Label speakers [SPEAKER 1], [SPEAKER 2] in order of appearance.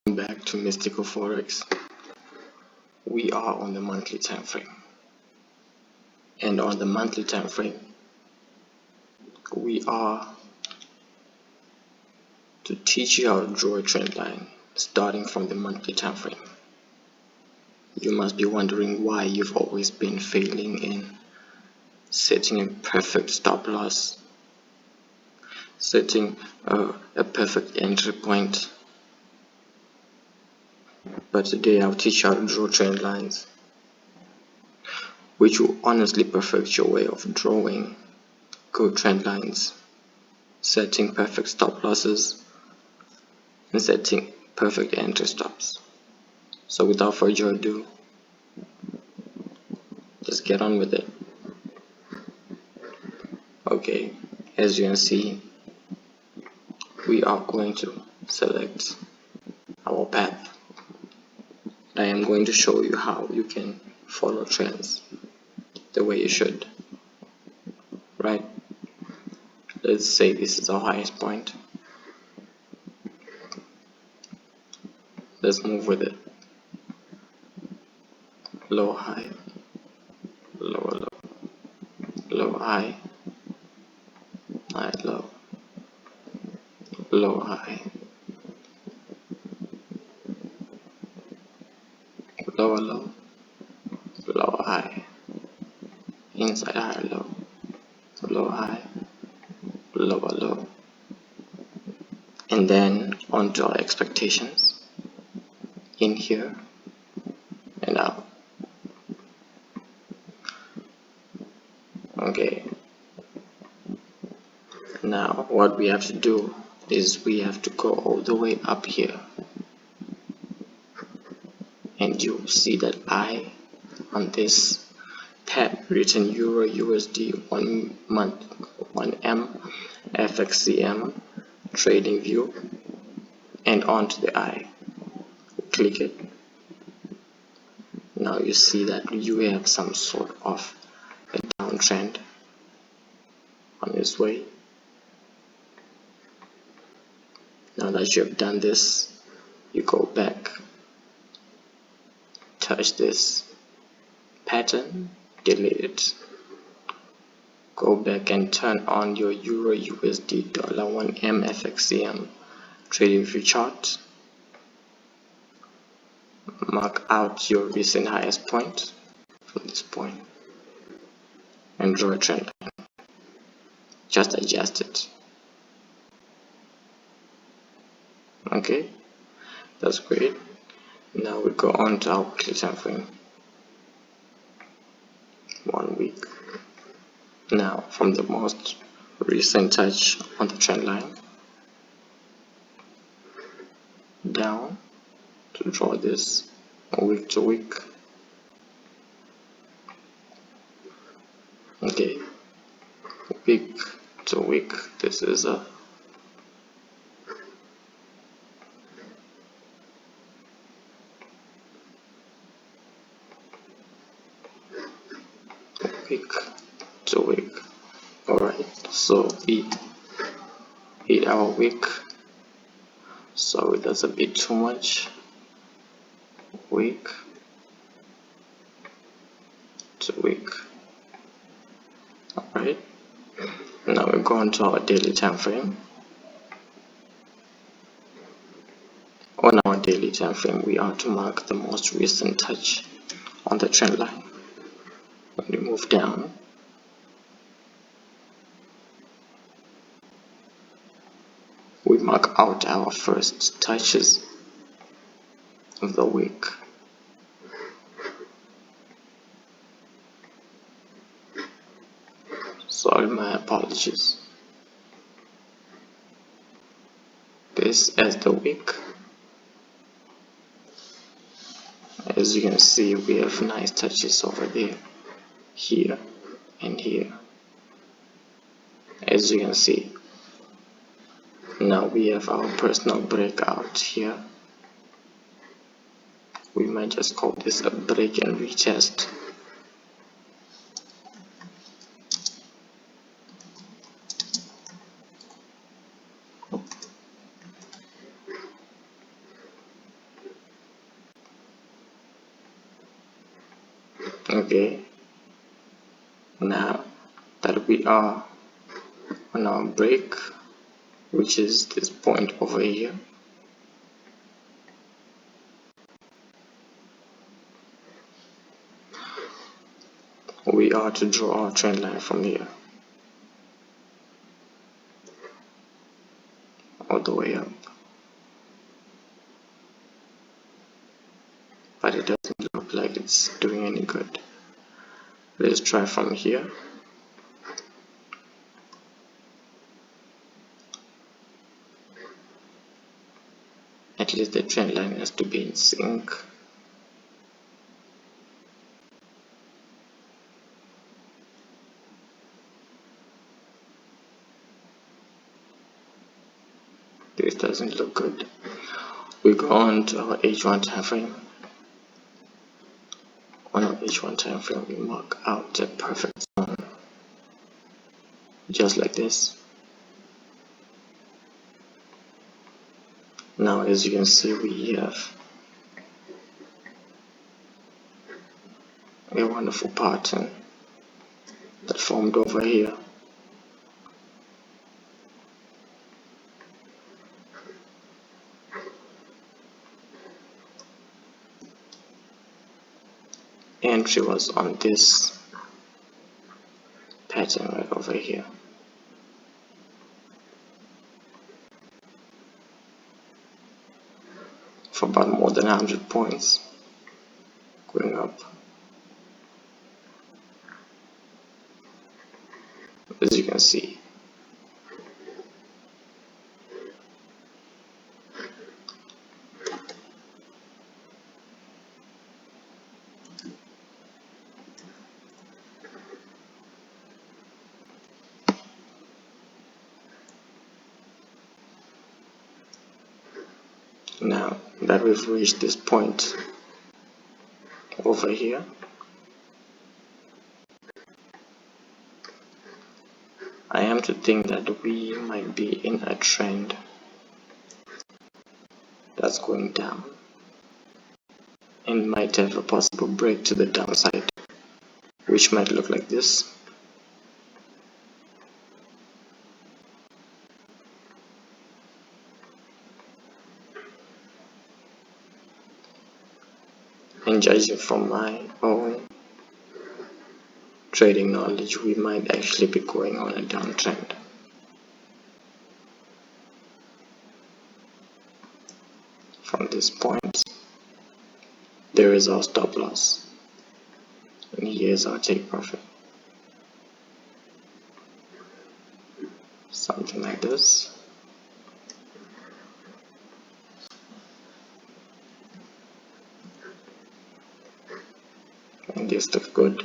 [SPEAKER 1] Back to Mystical Forex. We are on the monthly time frame, and on the monthly time frame we are to teach you how to draw a trend line starting from the monthly time frame. You must be wondering why you've always been failing in setting a perfect stop loss, setting a perfect entry point. But today I'll teach you how to draw trend lines, which will honestly perfect your way of drawing good trend lines, setting perfect stop losses, and setting perfect entry stops. So without further ado, just get on with it. Okay, as you can see, we are going to select our path. I am going to show you how you can follow trends the way you should. Right? Let's say this is our highest point. Let's move with it. Low, high, lower, low, low, high, high, low, low, high, lower, low, lower, high, inside, high, low, low, high, lower, low, and then onto our expectations in here and out. Okay, now what we have to do is we have to go all the way up here, and you see that I on this tab written Euro USD 1 month 1M FXCM trading view, and onto the I. Click it. Now you see that you have some sort of a downtrend on this way. Now that you have done this, you go back, touch this pattern, delete it, go back and turn on your Euro USD $1M FXCM trading view chart, mark out your recent highest point from this point, and draw a trend line. Just adjust it. Okay, that's great. Now we go on to our weekly time frame. 1 week. Now from the most recent touch on the trend line down to draw this week to week. Okay, week to week, this is a week to week. Alright, so we hit our week, so that's a bit too much. Week to week. Alright, now we go on to our daily time frame. On our daily time frame, we are to mark the most recent touch on the trend line. When we move down, we mark out our first touches of the week. Sorry, my apologies. This as the week. As you can see, we have nice touches over there, here, and here. As you can see, now we have our personal breakout here. We might just call this a break and retest. Okay, now that we are on our break, which is this point over here, we are to draw our trend line from here all the way up, but it doesn't look like it's doing any good. Let's try from here. At least the trend line has to be in sync. This doesn't look good. We go on to our H1 time frame. On our H1 time frame, we mark out the perfect zone, just like this. Now, as you can see, we have a wonderful pattern that formed over here. Entry was on this pattern right over here. For about more than 100 points, going up. As you can see, now that we've reached this point over here, I am to think that we might be in a trend that's going down and might have a possible break to the downside, which might look like this. And judging from my own trading knowledge, we might actually be going on a downtrend. From this point, there is our stop loss, and here's our take profit. Something like this. And this looks good.